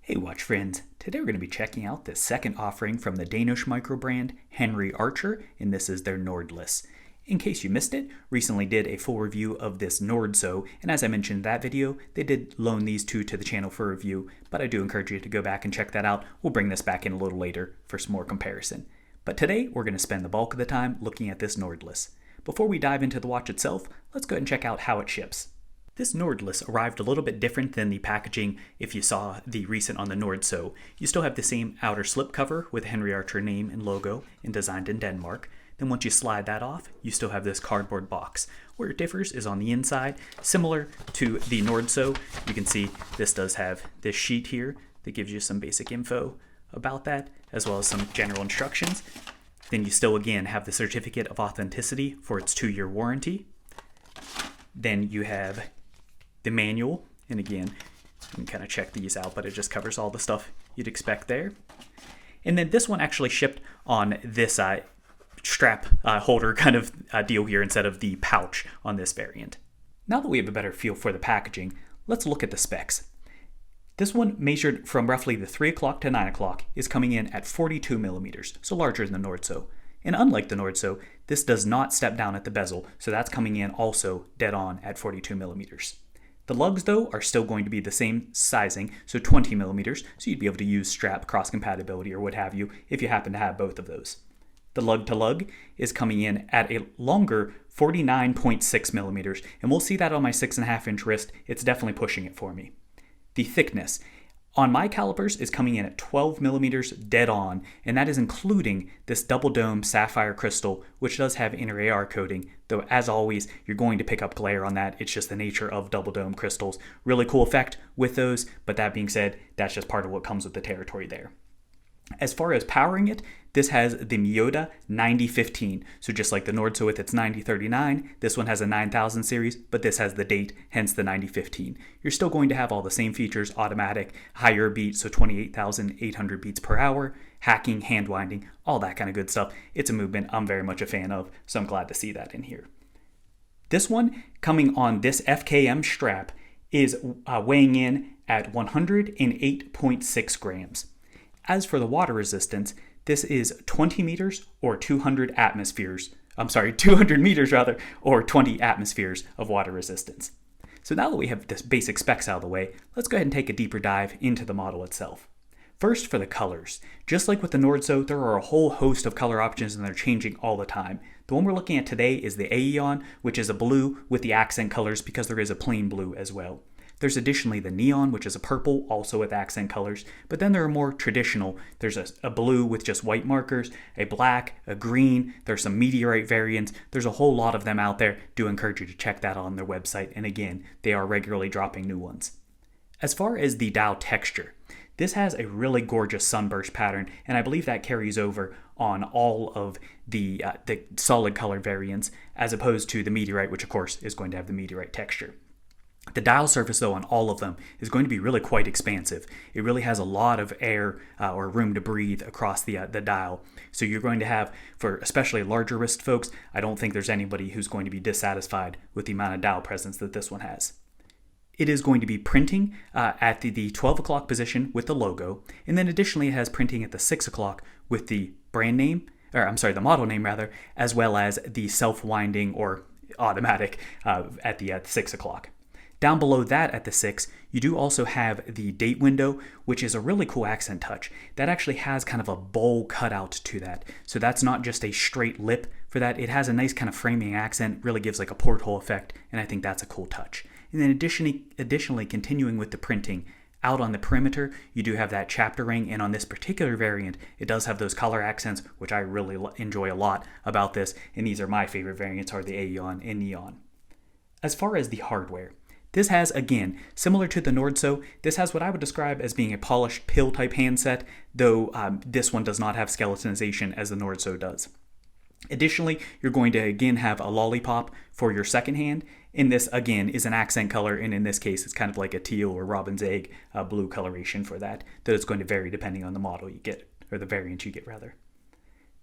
Hey watch friends, today we're going to be checking out this second offering from the Danish Microbrand Henry Archer, and this is their Nordless. In case you missed it, recently did a full review of this Nordsø, and as I mentioned in that video, they did loan these two to the channel for review, but I do encourage you to go back and check that out. We'll bring this back in a little later for some more comparison. But today, we're going to spend the bulk of the time looking at this Nordless. Before we dive into the watch itself, let's go ahead and check out how it ships. This Nordless arrived a little bit different than the packaging if you saw the recent on the Nordsø. You still have the same outer slip cover with Henry Archer name and logo and designed in Denmark. Then once you slide that off, you still have this cardboard box. Where it differs is on the inside. Similar to the Nordsø, you can see this does have this sheet here that gives you some basic info about that, as well as some general instructions. Then you still again have the certificate of authenticity for its 2-year warranty. Then you have the manual, and again, you can kind of check these out, but it just covers all the stuff you'd expect there. And then this one actually shipped on this strap holder kind of deal here instead of the pouch on this variant. Now that we have a better feel for the packaging, let's look at the specs. This one, measured from roughly the 3 o'clock to 9 o'clock, is coming in at 42 millimeters, so larger than the Nordsø. And unlike the Nordsø, this does not step down at the bezel, so that's coming in also dead on at 42 millimeters. The lugs, though, are still going to be the same sizing, so 20 millimeters, so you'd be able to use strap cross-compatibility or what have you if you happen to have both of those. The lug-to-lug is coming in at a longer 49.6 millimeters, and we'll see that on my 6.5-inch wrist. It's definitely pushing it for me. The thickness on my calipers is coming in at 12 millimeters dead on, and that is including this double dome sapphire crystal, which does have inner AR coating, though as always, you're going to pick up glare on that. It's just the nature of double dome crystals. Really cool effect with those, but that being said, that's just part of what comes with the territory there. As far as powering it, this has the Miyota 9015. So just like the Nordsø with its 9039, this one has a 9000 series, but this has the date, hence the 9015. You're still going to have all the same features, automatic, higher beat, so 28,800 beats per hour, hacking, hand winding, all that kind of good stuff. It's a movement I'm very much a fan of, so I'm glad to see that in here. This one, coming on this FKM strap, is weighing in at 108.6 grams. As for the water resistance, this is 20 meters or 200 meters rather, or 20 atmospheres of water resistance. So now that we have this basic specs out of the way, let's go ahead and take a deeper dive into the model itself. First, for the colors. Just like with the Nordsø, there are a whole host of color options and they're changing all the time. The one we're looking at today is the Aeon, which is a blue with the accent colors because there is a plain blue as well. There's additionally the Neon, which is a purple, also with accent colors, but then there are more traditional. There's a blue with just white markers, a black, a green, there's some meteorite variants. There's a whole lot of them out there. Do encourage you to check that out on their website, and again, they are regularly dropping new ones. As far as the dial texture, this has a really gorgeous sunburst pattern, and I believe that carries over on all of the solid color variants, as opposed to the meteorite, which of course is going to have the meteorite texture. The dial surface, though, on all of them is going to be really quite expansive. It really has a lot of air or room to breathe across the dial. So you're going to have, for especially larger wrist folks, I don't think there's anybody who's going to be dissatisfied with the amount of dial presence that this one has. It is going to be printing at the 12 o'clock position with the logo, and then additionally it has printing at the 6 o'clock with the brand name, the model name rather, as well as the self-winding or automatic at the 6 o'clock. Down below that at the 6, you do also have the date window, which is a really cool accent touch. That actually has kind of a bowl cutout to that. So that's not just a straight lip for that. It has a nice kind of framing accent, really gives like a porthole effect, and I think that's a cool touch. And then additionally, continuing with the printing, out on the perimeter, you do have that chapter ring, and on this particular variant, it does have those color accents, which I really enjoy a lot about this, and these are my favorite variants, are the Aeon and Neon. As far as the hardware, this has, again, similar to the Nordsø, this has what I would describe as being a polished pill-type handset, though this one does not have skeletonization as the Nordsø does. Additionally, you're going to, again, have a lollipop for your second hand, and this, again, is an accent color, and in this case, it's kind of like a teal or robin's egg blue coloration for that, though it's going to vary depending on the model you get, or the variant you get, rather.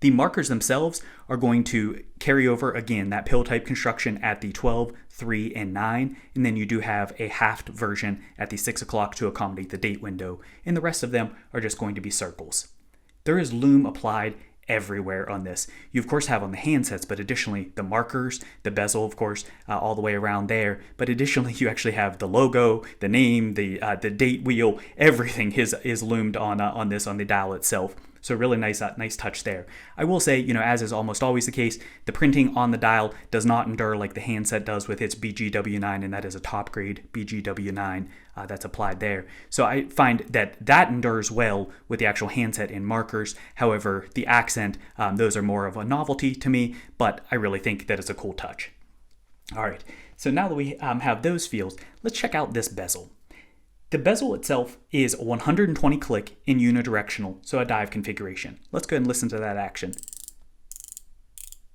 The markers themselves are going to carry over, again, that pill type construction at the 12, 3, and 9, and then you do have a halved version at the 6 o'clock to accommodate the date window, and the rest of them are just going to be circles. There is loom applied everywhere on this. You of course have on the handsets, but additionally the markers, the bezel of course, all the way around there. But additionally you actually have the logo, the name, the date wheel, everything is loomed on this, on the dial itself. So really nice touch there. I will say, as is almost always the case, the printing on the dial does not endure like the handset does with its BGW9, and that is a top grade BGW9 that's applied there. So I find that endures well with the actual handset and markers. However, the accent, those are more of a novelty to me, but I really think that it's a cool touch. All right, so now that we have those feels, let's check out this bezel. The bezel itself is 120 click in unidirectional, so a dive configuration. Let's go ahead and listen to that action.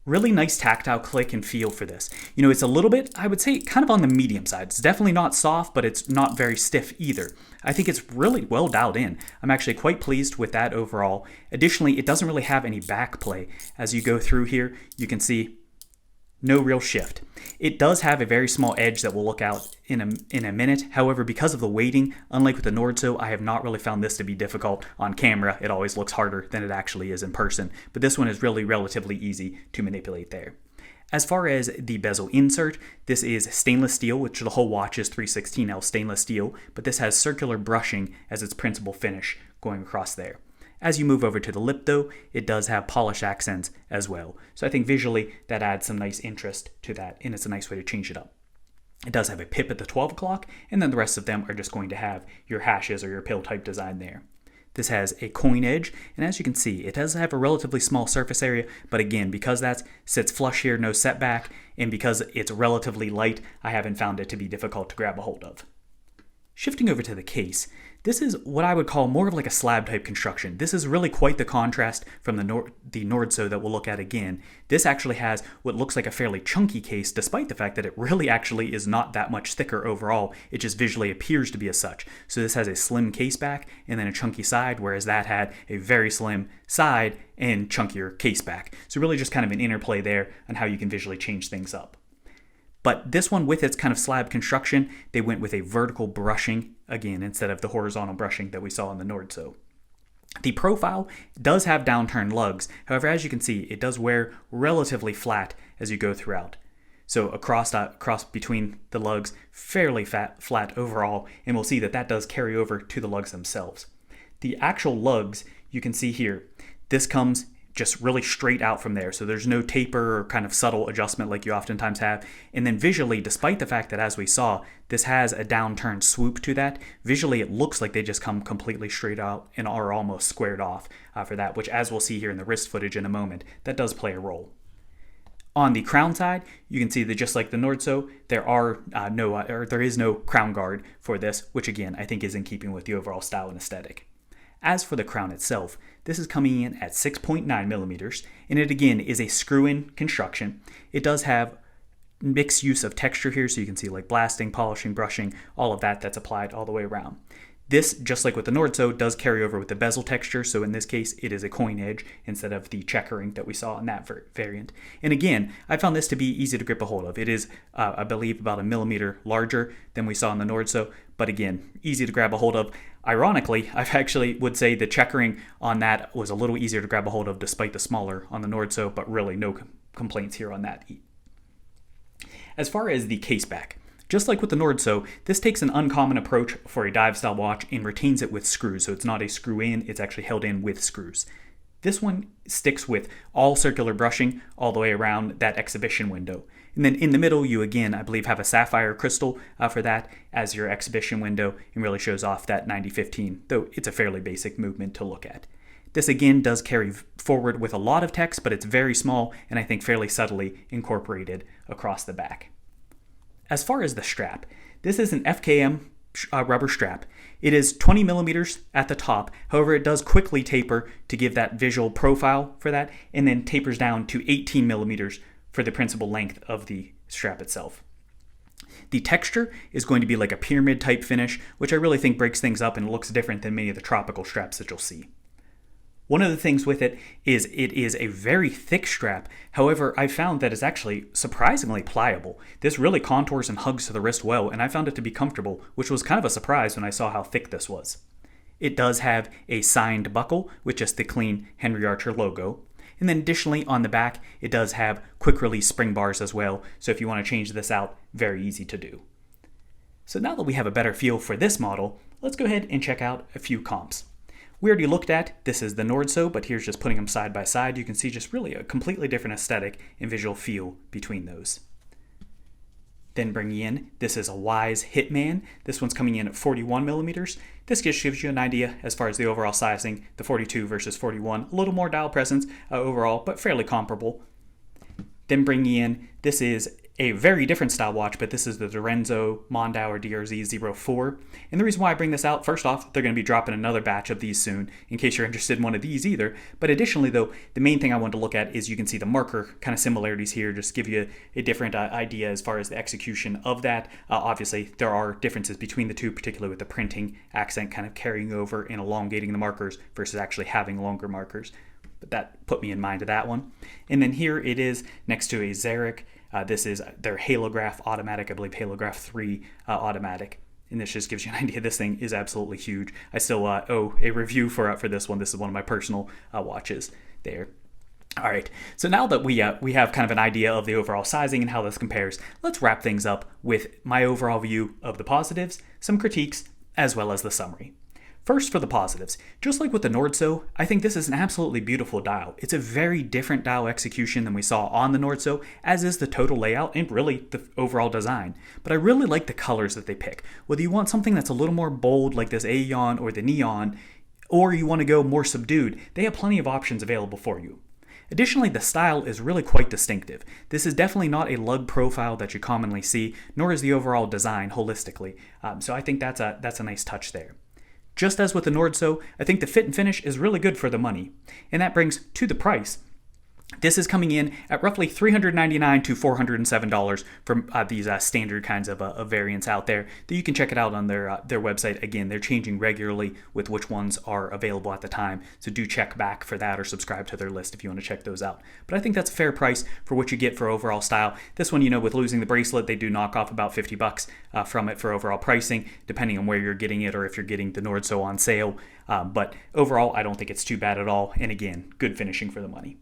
Really nice tactile click and feel for this. It's a little bit, I would say, kind of on the medium side. It's definitely not soft, but it's not very stiff either. I think it's really well dialed in. I'm actually quite pleased with that overall. Additionally, it doesn't really have any back play. As you go through here, you can see no real shift. It does have a very small edge that we'll look out in a minute. However, because of the weighting, unlike with the Nordsø, I have not really found this to be difficult on camera. It always looks harder than it actually is in person, but this one is really relatively easy to manipulate there. As far as the bezel insert, this is stainless steel, which the whole watch is 316L stainless steel, but this has circular brushing as its principal finish going across there. As you move over to the lip though, it does have polish accents as well. So I think visually that adds some nice interest to that, and it's a nice way to change it up. It does have a pip at the 12 o'clock, and then the rest of them are just going to have your hashes or your pill type design there. This has a coin edge, and as you can see, it does have a relatively small surface area, but again, because that sits flush here, no setback, and because it's relatively light, I haven't found it to be difficult to grab a hold of. Shifting over to the case, this is what I would call more of like a slab type construction. This is really quite the contrast from the Nordsø that we'll look at again. This actually has what looks like a fairly chunky case, despite the fact that it really actually is not that much thicker overall. It just visually appears to be as such. So this has a slim case back and then a chunky side, whereas that had a very slim side and chunkier case back. So really just kind of an interplay there on how you can visually change things up. But this one, with its kind of slab construction, they went with a vertical brushing, again, instead of the horizontal brushing that we saw in the Nordsø. The profile does have downturned lugs. However, as you can see, it does wear relatively flat as you go throughout. So across between the lugs, fairly flat overall, and we'll see that does carry over to the lugs themselves. The actual lugs, you can see here, this comes just really straight out from there. So there's no taper or kind of subtle adjustment like you oftentimes have. And then visually, despite the fact that, as we saw, this has a downturned swoop to that, visually it looks like they just come completely straight out and are almost squared off for that, which, as we'll see here in the wrist footage in a moment, that does play a role. On the crown side, you can see that just like the Nordsø, there is no crown guard for this, which again, I think is in keeping with the overall style and aesthetic. As for the crown itself, this is coming in at 6.9 millimeters, and it again is a screw-in construction. It does have mixed use of texture here, so you can see like blasting, polishing, brushing, all of that's applied all the way around. This, just like with the Nordsø, does carry over with the bezel texture, so in this case it is a coin edge instead of the checkering that we saw in that variant. And again, I found this to be easy to grip a hold of. It is, I believe, about 1 millimeter larger than we saw in the Nordsø, but again, easy to grab a hold of. Ironically, I actually would say the checkering on that was a little easier to grab a hold of despite the smaller on the Nordsø, but really no complaints here on that. As far as the caseback, just like with the Nordsø, this takes an uncommon approach for a dive style watch and retains it with screws, so it's not a screw in, it's actually held in with screws. This one sticks with all circular brushing all the way around that exhibition window. And then in the middle, you again, I believe, have a sapphire crystal for that as your exhibition window, and really shows off that 90-15, though it's a fairly basic movement to look at. This again does carry forward with a lot of text, but it's very small and I think fairly subtly incorporated across the back. As far as the strap, this is an FKM rubber strap. It is 20 millimeters at the top. However, it does quickly taper to give that visual profile for that, and then tapers down to 18 millimeters for the principal length of the strap itself. The texture is going to be like a pyramid type finish, which I really think breaks things up and looks different than many of the tropical straps that you'll see. One of the things with it is a very thick strap. However, I found that it's actually surprisingly pliable. This really contours and hugs to the wrist well, and I found it to be comfortable, which was kind of a surprise when I saw how thick this was. It does have a signed buckle with just the clean Henry Archer logo. And then additionally on the back, it does have quick release spring bars as well. So if you want to change this out, very easy to do. So now that we have a better feel for this model, let's go ahead and check out a few comps. We already looked at, this is the Nordsø, but here's just putting them side by side. You can see just really a completely different aesthetic and visual feel between those. Then bringing in, this is a Wise Hitman. This one's coming in at 41 millimeters. This just gives you an idea as far as the overall sizing, the 42 versus 41. A little more dial presence overall, but fairly comparable. Then bringing in, this is a very different style watch, but this is the Dorenzo Mondauer DRZ04. And the reason why I bring this out, first off, they're going to be dropping another batch of these soon, in case you're interested in one of these either. But additionally though, the main thing I want to look at is you can see the marker kind of similarities here, just give you a different idea as far as the execution of that. Obviously, there are differences between the two, particularly with the printing accent kind of carrying over and elongating the markers versus actually having longer markers. But that put me in mind of that one. And then here it is next to a Xeric. This is their Halograph automatic, I believe Halograph 3 automatic. And this just gives you an idea. This thing is absolutely huge. I still owe a review for this one. This is one of my personal watches there. All right, so now that we have kind of an idea of the overall sizing and how this compares, let's wrap things up with my overall view of the positives, some critiques, as well as the summary. First, for the positives, just like with the Nordsø, I think this is an absolutely beautiful dial. It's a very different dial execution than we saw on the Nordsø, as is the total layout and really the overall design. But I really like the colors that they pick. Whether you want something that's a little more bold like this Aeon or the Neon, or you want to go more subdued, they have plenty of options available for you. Additionally, the style is really quite distinctive. This is definitely not a lug profile that you commonly see, nor is the overall design holistically. So I think that's a nice touch there. Just as with the Nordsø, I think the fit and finish is really good for the money. And that brings to the price. This is coming in at roughly $399 to $407 for these standard kinds of variants out there. That you can check it out on their website. Again, they're changing regularly with which ones are available at the time. So do check back for that or subscribe to their list if you want to check those out. But I think that's a fair price for what you get for overall style. This one, with losing the bracelet, they do knock off about $50 from it for overall pricing, depending on where you're getting it or if you're getting the Nordsø on sale. But overall, I don't think it's too bad at all. And again, good finishing for the money.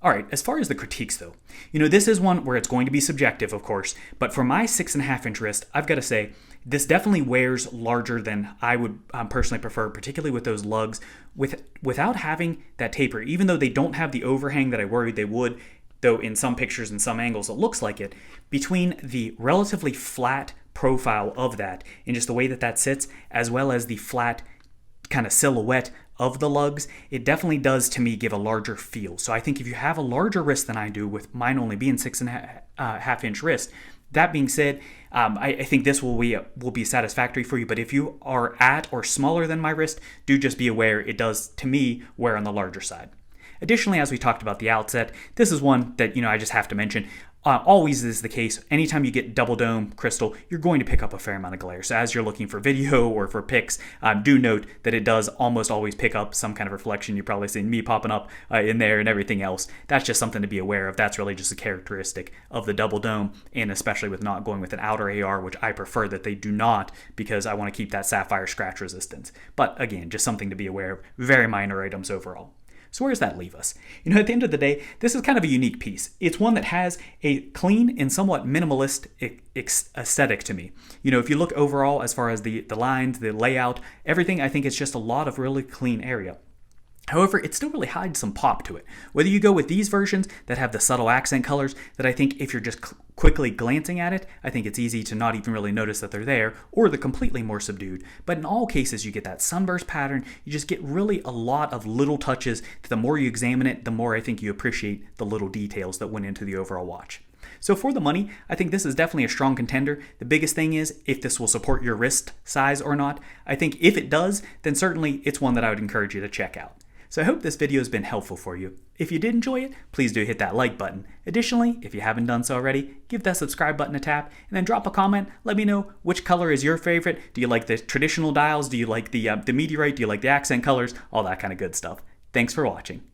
All right, as far as the critiques though, this is one where it's going to be subjective, of course, but for my 6.5-inch wrist, I've got to say, this definitely wears larger than I would personally prefer, particularly with those lugs, without having that taper, even though they don't have the overhang that I worried they would, though in some pictures and some angles it looks like it, between the relatively flat profile of that and just the way that sits, as well as the flat kind of silhouette of the lugs, it definitely does to me give a larger feel. So I think if you have a larger wrist than I do, with mine only being 6.5-inch wrist, that being said, I think this will be satisfactory for you. But if you are at or smaller than my wrist, do just be aware it does, to me, wear on the larger side. Additionally, as we talked about the outset, this is one that I just have to mention. Always is the case. Anytime you get double dome crystal, you're going to pick up a fair amount of glare. So as you're looking for video or for pics, do note that it does almost always pick up some kind of reflection. You've probably seen me popping up in there and everything else. That's just something to be aware of. That's really just a characteristic of the double dome, and especially with not going with an outer AR, which I prefer that they do not, because I want to keep that sapphire scratch resistance. But again, just something to be aware of. Very minor items overall. So where does that leave us? At the end of the day, this is kind of a unique piece. It's one that has a clean and somewhat minimalist aesthetic to me. If you look overall as far as the lines, the layout, everything, I think it's just a lot of really clean area. However, it still really hides some pop to it. Whether you go with these versions that have the subtle accent colors that I think if you're just quickly glancing at it, I think it's easy to not even really notice that they're there, or the completely more subdued. But in all cases, you get that sunburst pattern. You just get really a lot of little touches. The more you examine it, the more I think you appreciate the little details that went into the overall watch. So for the money, I think this is definitely a strong contender. The biggest thing is if this will support your wrist size or not. I think if it does, then certainly it's one that I would encourage you to check out. So I hope this video has been helpful for you. If you did enjoy it, please do hit that like button. Additionally, if you haven't done so already, give that subscribe button a tap and then drop a comment. Let me know which color is your favorite. Do you like the traditional dials? Do you like the meteorite? Do you like the accent colors? All that kind of good stuff. Thanks for watching.